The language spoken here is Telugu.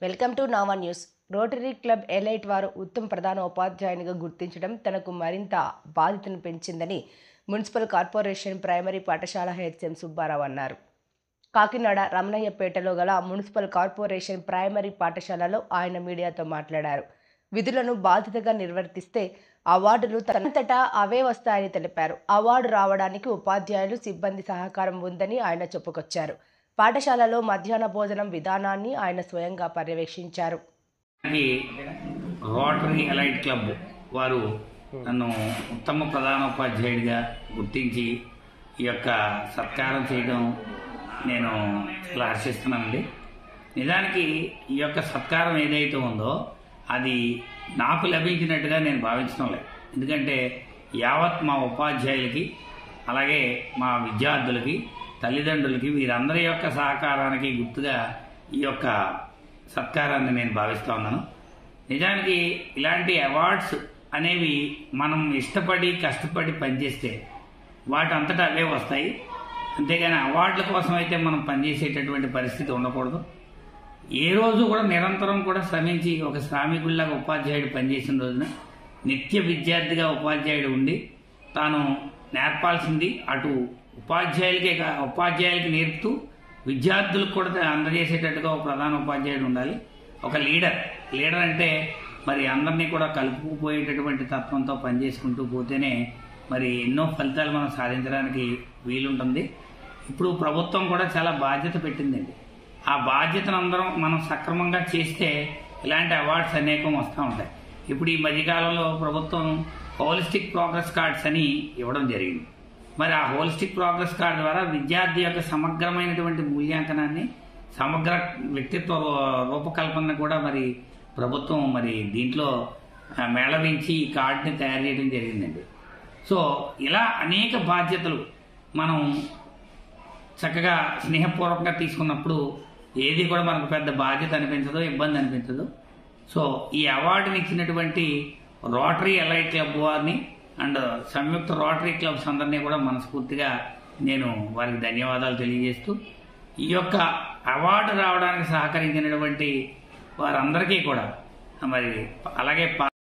వెల్కమ్ టు నావా న్యూస్. రోటరీ క్లబ్ ఎలైట్ వారు ఉత్తమ ప్రధాన ఉపాధ్యాయునిగా గుర్తించడం తనకు మరింత బాధ్యతను పెంచిందని మున్సిపల్ కార్పొరేషన్ ప్రైమరీ పాఠశాల హెచ్ఎం సుబ్బారావు అన్నారు. కాకినాడ రమణయ్యపేటలో గల మున్సిపల్ కార్పొరేషన్ ప్రైమరీ పాఠశాలలో ఆయన మీడియాతో మాట్లాడారు. విధులను బాధ్యతగా నిర్వర్తిస్తే అవార్డులు తనంతటా అవే వస్తాయని తెలిపారు. అవార్డు రావడానికి ఉపాధ్యాయులు, సిబ్బంది సహకారం ఉందని ఆయన చెప్పుకొచ్చారు. పాఠశాలలో మధ్యాహ్న భోజనం విధానాన్ని ఆయన స్వయంగా పర్యవేక్షించారు. రోటరీ ఎలైట్ క్లబ్ వారు నన్ను ఉత్తమ ప్రధానోపాధ్యాయుడిగా గుర్తించి ఈ యొక్క సత్కారం చేయడం నేను చాలా హర్షిస్తున్నానండి. నిజానికి ఈ యొక్క సత్కారం ఏదైతే ఉందో అది నాకు లభించినట్టుగా నేను భావించడం లేదు. ఎందుకంటే యావత్ మా ఉపాధ్యాయులకి, అలాగే మా విద్యార్థులకి, తల్లిదండ్రులకి, వీరందరి యొక్క సహకారానికి గుర్తుగా ఈ యొక్క సత్కారాన్ని నేను భావిస్తూ ఉన్నాను. నిజానికి ఇలాంటి అవార్డ్స్ అనేవి మనం ఇష్టపడి కష్టపడి పనిచేస్తే వాటి అంతటా అవే వస్తాయి. అంతేగాని అవార్డుల కోసం అయితే మనం పనిచేసేటటువంటి పరిస్థితి ఉండకూడదు. ఏ రోజు కూడా నిరంతరం కూడా శ్రమించి ఒక శ్రామికుల్లాగా ఉపాధ్యాయుడు పనిచేసిన రోజున నిత్య విద్యార్థిగా ఉపాధ్యాయుడు ఉండి తాను నేర్పాల్సింది అటు ఉపాధ్యాయులకి నేర్పుతూ విద్యార్థులకు కూడా అందజేసేటట్టుగా ఒక ప్రధాన ఉపాధ్యాయుడు ఉండాలి. ఒక లీడర్ అంటే మరి అందరినీ కూడా కలుపుకుపోయేటటువంటి తత్వంతో పనిచేసుకుంటూ పోతేనే మరి ఎన్నో ఫలితాలు మనం సాధించడానికి వీలుంటుంది. ఇప్పుడు ప్రభుత్వం కూడా చాలా బాధ్యత పెట్టిందండి. ఆ బాధ్యతను అందరం మనం సక్రమంగా చేస్తే ఇలాంటి అవార్డ్స్ అనేకం వస్తూ ఉంటాయి. ఇప్పుడు ఈ మధ్యకాలంలో ప్రభుత్వం హోలిస్టిక్ ప్రోగ్రెస్ కార్డ్స్ అని ఇవ్వడం జరిగింది. మరి ఆ హోలిస్టిక్ ప్రోగ్రెస్ కార్డ్ ద్వారా విద్యార్థి యొక్క సమగ్రమైనటువంటి మూల్యాంకనాన్ని, సమగ్ర వ్యక్తిత్వ రూపకల్పన కూడా మరి ప్రభుత్వం మరి దీంట్లో మేళవించి ఈ కార్డుని తయారు చేయడం జరిగిందండి. సో ఇలా అనేక బాధ్యతలు మనం చక్కగా స్నేహపూర్వకంగా తీసుకున్నప్పుడు ఏది కూడా మనకు పెద్ద బాధ్యత అనిపించదు, ఇబ్బంది అనిపించదు. సో ఈ అవార్డుని ఇచ్చినటువంటి రోటరీ ఎలైట్ క్లబ్ వారిని అండ్ సంయుక్త రోటరీ క్లబ్స్ అందరినీ కూడా మనస్ఫూర్తిగా నేను వారికి ధన్యవాదాలు తెలియజేస్తూ ఈ యొక్క అవార్డు రావడానికి సహకరించినటువంటి వారందరికీ కూడా మరి అలాగే